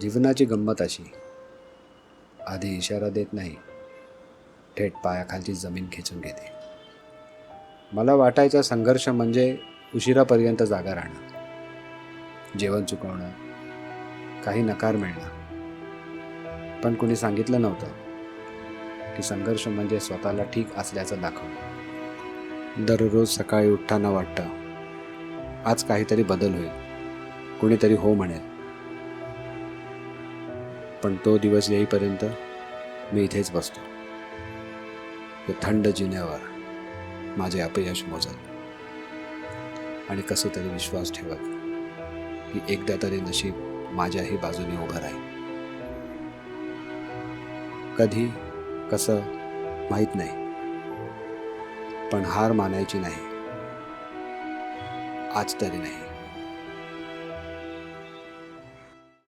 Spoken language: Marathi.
जीवनाची गंमत अशी, आधी इशारा देत नाही, थेट पायाखालची जमीन खेचून घेते. मला वाटायचा संघर्ष म्हणजे उशिरापर्यंत जागा राहणं, जेवण चुकवणं, काही नकार मिळणं. पण कुणी सांगितलं नव्हतं की संघर्ष म्हणजे स्वतःला ठीक असल्याचं दाखवणं. दररोज सकाळी उठताना वाटतं, आज काहीतरी बदल होईल, कुणीतरी हो म्हणेल. पण तो दिवस येईपर्यंत मी इथेच बसतो, या थंड जिन्यावर माझे अपयश मोजत आणि कसे तरी विश्वास ठेवत की एकदा तरी नशीब माझ्याही बाजूने उभं राहील. कधी कसं माहीत नाही, पण हार मानायची नाही, आज तरी नाही.